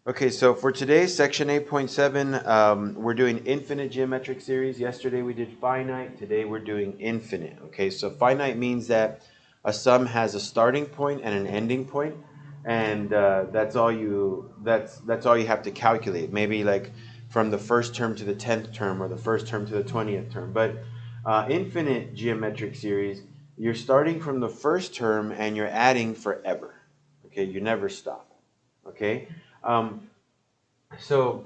Okay, so for today's section 8.7, we're doing infinite geometric series. Yesterday we did finite, today we're doing infinite. Okay, so finite means that a sum has a starting point and an ending point, and that's all you have to calculate. Maybe like from the first term to the 10th term or the first term to the 20th term. But infinite geometric series, you're starting from the first term and you're adding forever. Okay, you never stop. Okay. So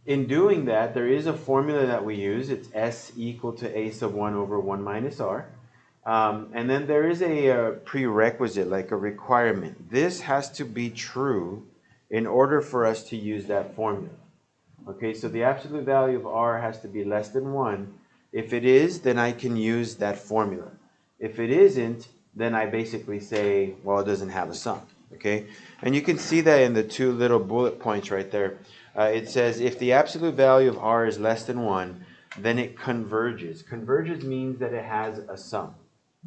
in doing that, there is a formula that we use. It's S equal to A sub 1 over 1 minus R. And then there is a prerequisite, like a requirement. This has to be true in order for us to use that formula. Okay, so the absolute value of R has to be less than 1. If it is, then I can use that formula. If it isn't, then I basically say, well, it doesn't have a sum. Okay, and you can see that in the two little bullet points right there. It says if the absolute value of R is less than 1, then it converges. Converges means that it has a sum.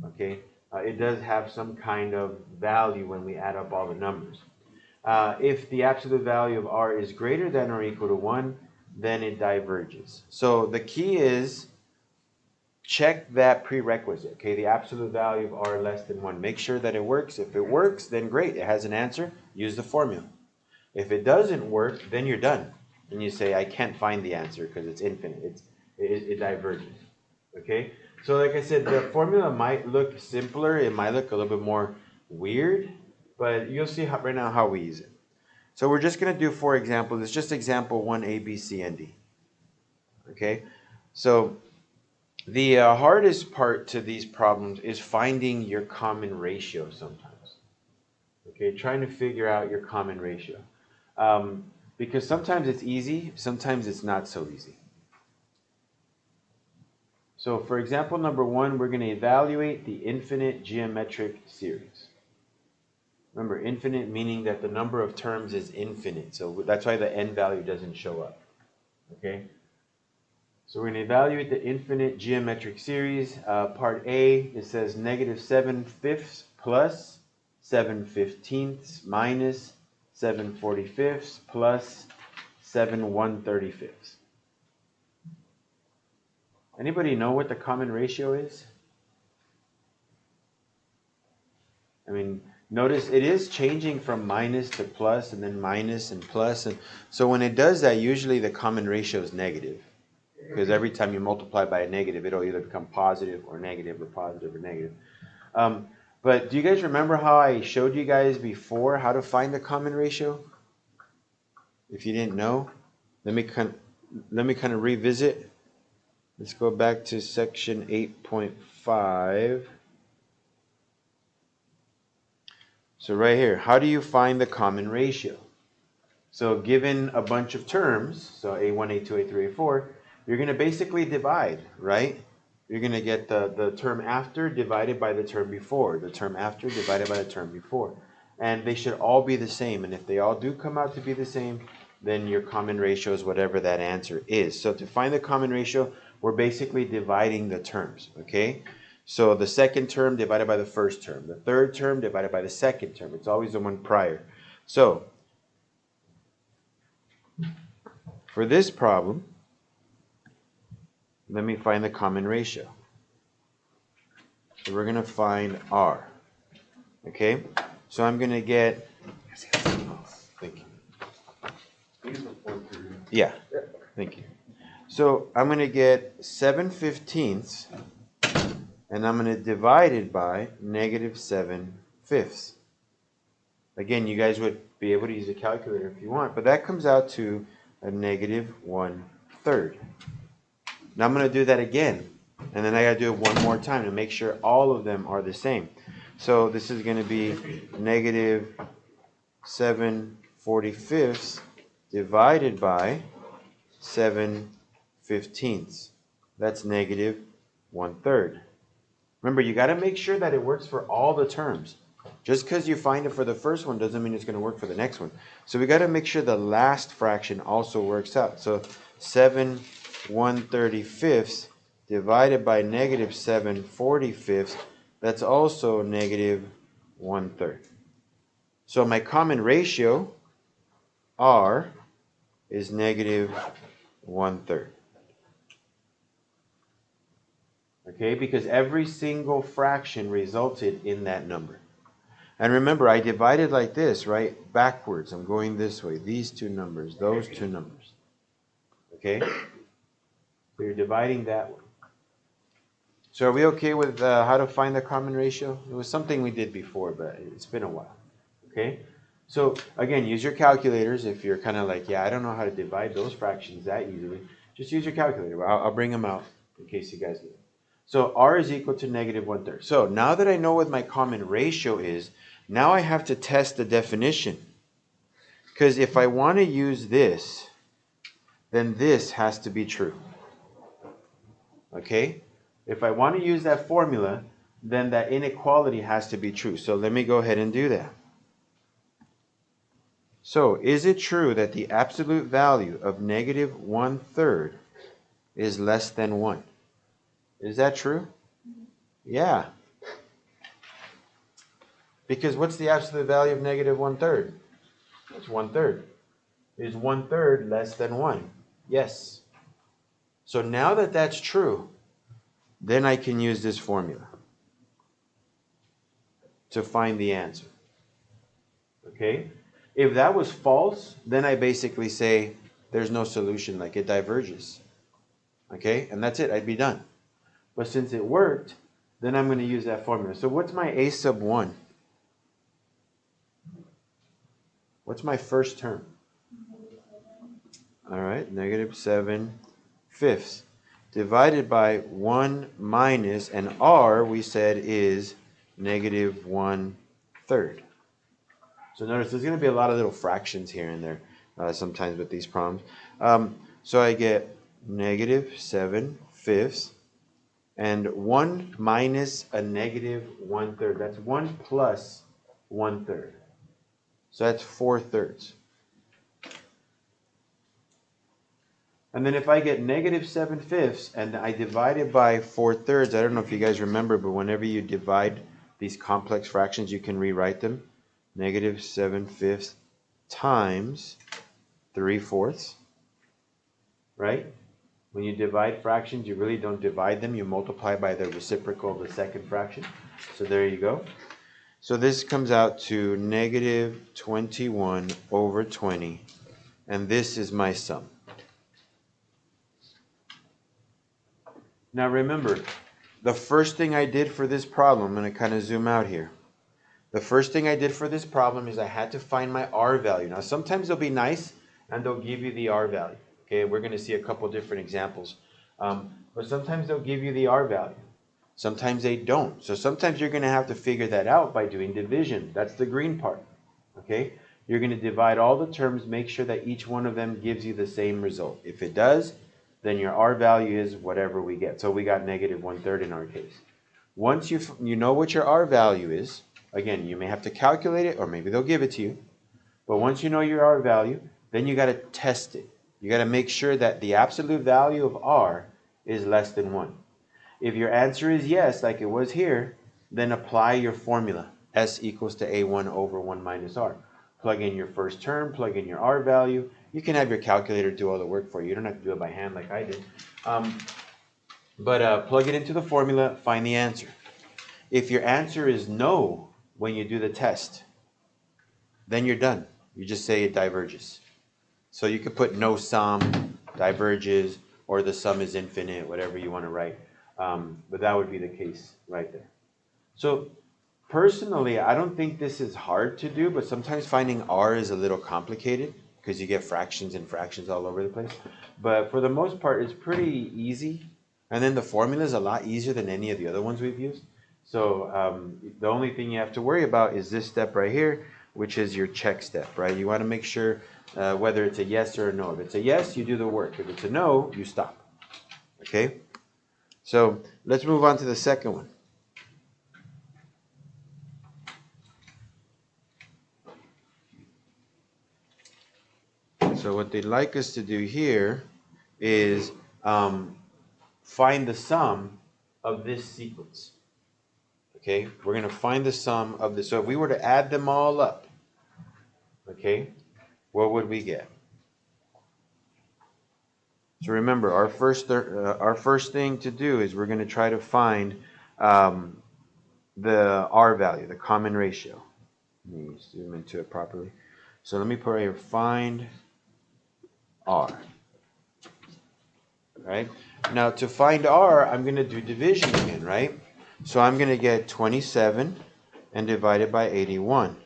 Okay, it does have some kind of value when we add up all the numbers. If the absolute value of R is greater than or equal to 1, then it diverges. So the key is check that prerequisite, okay? The absolute value of R less than 1. Make sure that it works. If it works, then great. It has an answer. Use the formula. If it doesn't work, then you're done. And you say, I can't find the answer because it's infinite. It diverges, okay? So like I said, the formula might look simpler. It might look a little bit more weird, but you'll see right now how we use it. So we're just going to do 4 examples. It's just example 1, A, B, C, and D. Okay? So the hardest part to these problems is finding your common ratio sometimes. Okay? Trying to figure out your common ratio. Because sometimes it's easy, sometimes it's not so easy. So for example number 1, we're going to evaluate the infinite geometric series. Remember, infinite meaning that the number of terms is infinite. So that's why the n value doesn't show up. Okay? So we're going to evaluate the infinite geometric series. Part A, it says negative 7/5 plus 7/15 minus 7/45 plus 7/135. Anybody know what the common ratio is? I mean, notice it is changing from minus to plus and then minus and plus. And so when it does that, usually the common ratio is negative. Because every time you multiply by a negative, it'll either become positive or negative or positive or negative. But do you guys remember how I showed you guys before how to find the common ratio? If you didn't know, let me kind of revisit. Let's go back to section 8.5. So right here, how do you find the common ratio? So given a bunch of terms, so A1, A2, A3, A4, you're going to basically divide, right? You're going to get the term after divided by the term before, the term after divided by the term before. And they should all be the same. And if they all do come out to be the same, then your common ratio is whatever that answer is. So to find the common ratio, we're basically dividing the terms, okay? So the second term divided by the first term. The third term divided by the second term. It's always the one prior. So for this problem, let me find the common ratio. So we're going to find R. Okay? So I'm going to get... Thank you. Yeah. Thank you. So I'm going to get 7/15, and I'm going to divide it by negative 7/5. Again, you guys would be able to use a calculator if you want, but that comes out to a negative 1/3. Now I'm going to do that again, and then I got to do it one more time to make sure all of them are the same. So this is going to be negative 7/45 divided by 7/15. That's negative 1/3. Remember, you got to make sure that it works for all the terms. Just because you find it for the first one doesn't mean it's going to work for the next one. So we got to make sure the last fraction also works out. So 7/135 divided by negative 7/45, that's also negative 1/3. So my common ratio, R, is negative 1/3. Okay, because every single fraction resulted in that number. And remember, I divided like this, right? Backwards. I'm going this way. These two numbers, those two numbers. Okay? So you're dividing that way. So are we okay with how to find the common ratio? It was something we did before, but it's been a while. Okay? So again, use your calculators if you're kind of like, yeah, I don't know how to divide those fractions that easily. Just use your calculator. I'll bring them out in case you guys need them. So r is equal to negative 1/3. So now that I know what my common ratio is, now I have to test the definition. Because if I want to use this, then this has to be true. Okay? If I want to use that formula, then that inequality has to be true. So let me go ahead and do that. So is it true that the absolute value of negative 1/3 is less than 1? Is that true? Yeah. Because what's the absolute value of negative 1/3? It's 1/3. Is 1/3 less than 1? Yes. So now that that's true, then I can use this formula to find the answer. Okay? If that was false, then I basically say there's no solution, like it diverges. Okay? And that's it, I'd be done. But since it worked, then I'm going to use that formula. So what's my a sub 1? What's my first term? All right, negative 7/5 divided by 1 minus, and r we said is negative 1/3. So notice there's going to be a lot of little fractions here and there sometimes with these problems. So I get negative 7/5 and 1 minus a negative 1/3. That's 1 plus 1/3. So that's 4/3. And then if I get negative 7/5 and I divide it by 4/3, I don't know if you guys remember, but whenever you divide these complex fractions, you can rewrite them. Negative 7/5 times 3/4, right? When you divide fractions, you really don't divide them. You multiply by the reciprocal of the second fraction. So there you go. So this comes out to negative 21/20, and this is my sum. Now remember, the first thing I did for this problem, I'm going to kind of zoom out here. The first thing I did for this problem is I had to find my r value. Now sometimes they'll be nice and they'll give you the r value. Okay, we're going to see a couple different examples. But sometimes they'll give you the r value. Sometimes they don't. So sometimes you're going to have to figure that out by doing division. That's the green part. Okay, you're going to divide all the terms, make sure that each one of them gives you the same result. If it does, then your r value is whatever we get. So we got negative 1/3 in our case. Once you know what your r value is, again, you may have to calculate it or maybe they'll give it to you. But once you know your r value, then you got to test it. You got to make sure that the absolute value of r is less than 1. If your answer is yes, like it was here, then apply your formula. S equals to A1 over 1 minus r. Plug in your first term, plug in your r value. You can have your calculator do all the work for you. You don't have to do it by hand like I did. Plug it into the formula, find the answer. If your answer is no when you do the test, then you're done. You just say it diverges. So you could put no sum, diverges, or the sum is infinite, whatever you want to write. But that would be the case right there. So personally, I don't think this is hard to do, but sometimes finding r is a little complicated because you get fractions and fractions all over the place. But for the most part, it's pretty easy. And then the formula is a lot easier than any of the other ones we've used. So the only thing you have to worry about is this step right here, which is your check step, right? You want to make sure whether it's a yes or a no. If it's a yes, you do the work. If it's a no, you stop. Okay? So let's move on to the second one. So what they'd like us to do here is find the sum of this sequence. Okay, we're going to find the sum of this. So if we were to add them all up, okay, what would we get? So remember, our first thing to do is we're going to try to find the R value, the common ratio. Let me zoom into it properly. So let me put right here, find R. Right? Now to find R, I'm going to do division again, right? So I'm going to get 27 and divide it by 81.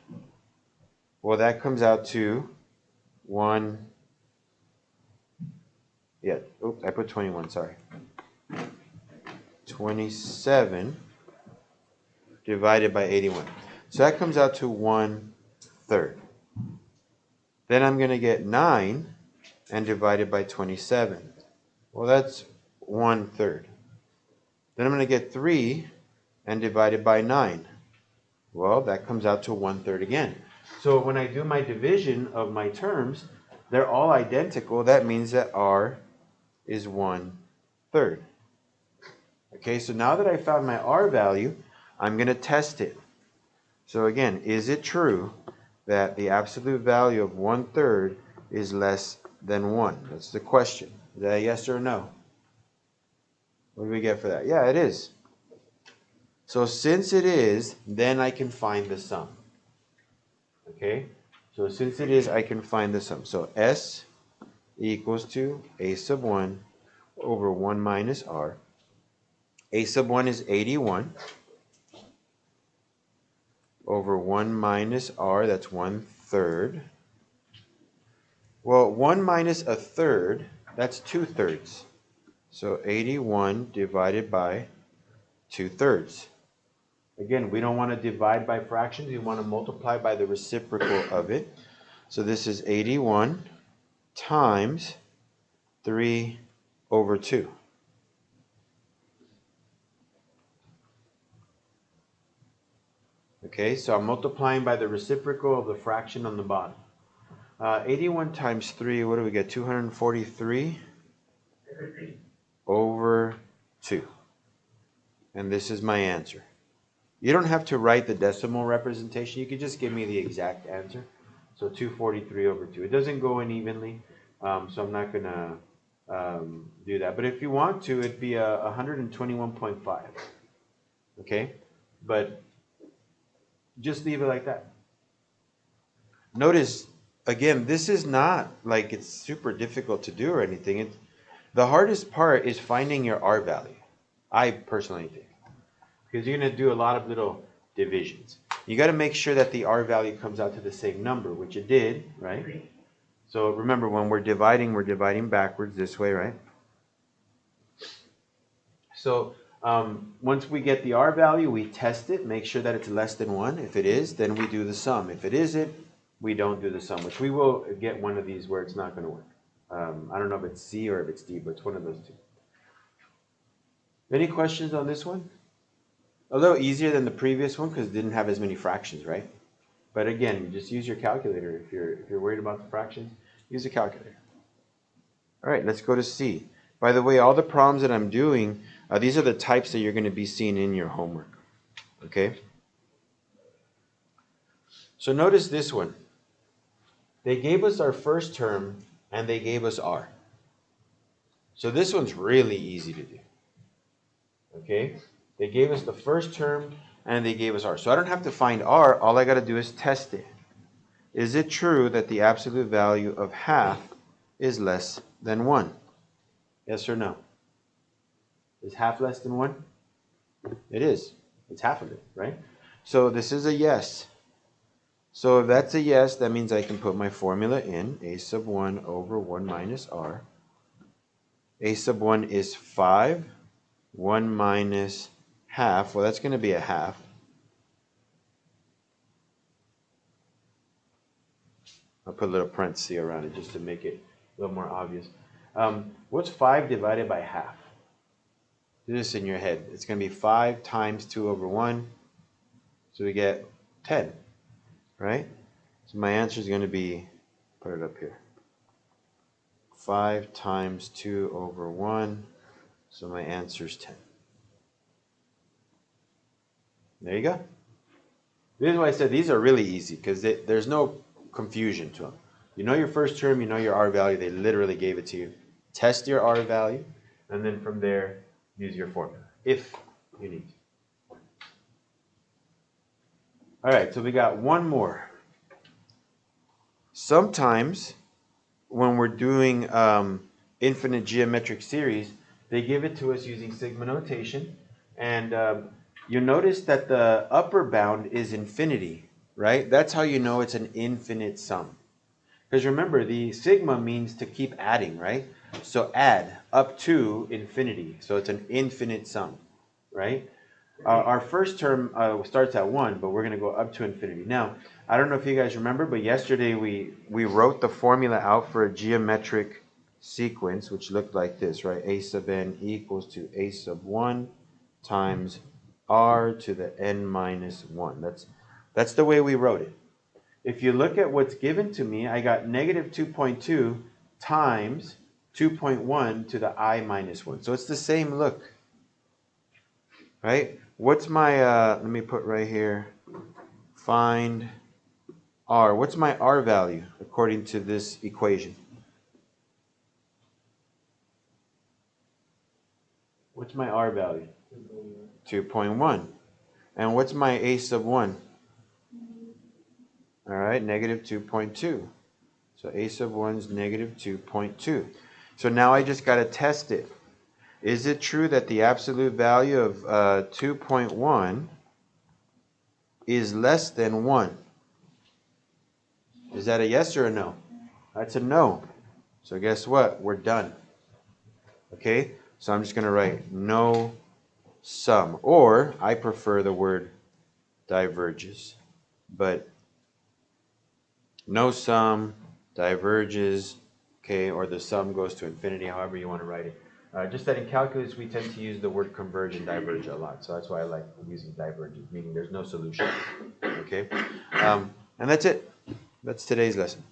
Well, that comes out to 1. Yeah, oops, I put 21, sorry. 27 divided by 81. So that comes out to 1/3. Then I'm going to get 9 and divide it by 27. Well, that's 1/3. Then I'm going to get 3 and divide it by 9. Well, that comes out to 1/3 again. So when I do my division of my terms, they're all identical. That means that R is 1/3. Okay, so now that I found my R value, I'm going to test it. So again, is it true that the absolute value of 1/3 is less than 1? That's the question. Is that a yes or no? What do we get for that? Yeah, it is. So since it is, then I can find the sum. Okay? So since it is, I can find the sum. So S equals to A sub 1 over 1 minus R. A sub 1 is 81 over 1 minus R, that's 1/3. Well, 1 minus 1/3, that's 2/3. So 81 divided by 2/3. Again, we don't want to divide by fractions. We want to multiply by the reciprocal of it. So this is 81 times 3/2. Okay, so I'm multiplying by the reciprocal of the fraction on the bottom. 81 times 3, what do we get? 243 over 2. And this is my answer. You don't have to write the decimal representation. You can just give me the exact answer. So 243 over 2. It doesn't go in evenly, so I'm not going to do that. But if you want to, it'd be 121.5. Okay? But just leave it like that. Notice, again, this is not like it's super difficult to do or anything. The hardest part is finding your R value, I personally think. Because you're going to do a lot of little divisions. You got to make sure that the R value comes out to the same number, which it did, right? So remember, when we're dividing backwards this way, right? So once we get the R value, we test it, make sure that it's less than 1. If it is, then we do the sum. If it isn't, we don't do the sum, which we will get one of these where it's not going to work. I don't know if it's C or if it's D, but it's one of those two. Any questions on this one? A little easier than the previous one because it didn't have as many fractions, right? But again, just use your calculator. If you're worried about the fractions, use a calculator. All right, let's go to C. By the way, all the problems that I'm doing, these are the types that you're going to be seeing in your homework. Okay? So notice this one. They gave us our first term and they gave us R. So this one's really easy to do. Okay? They gave us the first term and they gave us R. So I don't have to find R. All I got to do is test it. Is it true that the absolute value of half is less than 1? Yes or no? Is half less than 1? It is. It's half of it, right? So this is a yes. So if that's a yes, that means I can put my formula in. A sub 1 over 1 minus R. A sub 1 is 5. 1 minus half. Well, that's going to be a half. I'll put a little parenthesis around it just to make it a little more obvious. What's 5 divided by half? Do this in your head. It's going to be 5 times 2 over 1. So we get 10, right? So my answer is going to be, put it up here, 5 times 2 over 1. So my answer is 10. There you go. This is why I said these are really easy because there's no confusion to them. You know your first term, you know your R value. They literally gave it to you. test your R value, and then from there, use your formula, if you need to. All right, so we got one more. Sometimes when we're doing infinite geometric series, they give it to us using sigma notation, and you notice that the upper bound is infinity, right? That's how you know it's an infinite sum. Because remember, the sigma means to keep adding, right? So add up to infinity. So it's an infinite sum, right? Our first term starts at 1, but we're going to go up to infinity. Now, I don't know if you guys remember, but yesterday we wrote the formula out for a geometric sequence, which looked like this, right? A sub n equals to a sub 1 times r to the n minus 1. That's the way we wrote it. If you look at what's given to me, I got negative 2.2 times 2.1 to the I minus 1. So it's the same look, right? What's my, let me put right here, find R. What's my R value according to this equation? What's my R value? 2.1. And what's my A sub 1? All right, negative 2.2. So A sub 1 is negative 2.2. So now I just got to test it. Is it true that the absolute value of 2.1 is less than 1? Is that a yes or a no? That's a no. So guess what? We're done. Okay? So I'm just going to write no sum. Or I prefer the word diverges. But no sum diverges, okay, or the sum goes to infinity, however you want to write it. Just that in calculus we tend to use the word converge and diverge a lot. So that's why I like using divergence, meaning there's no solution. Okay? And that's it. That's today's lesson.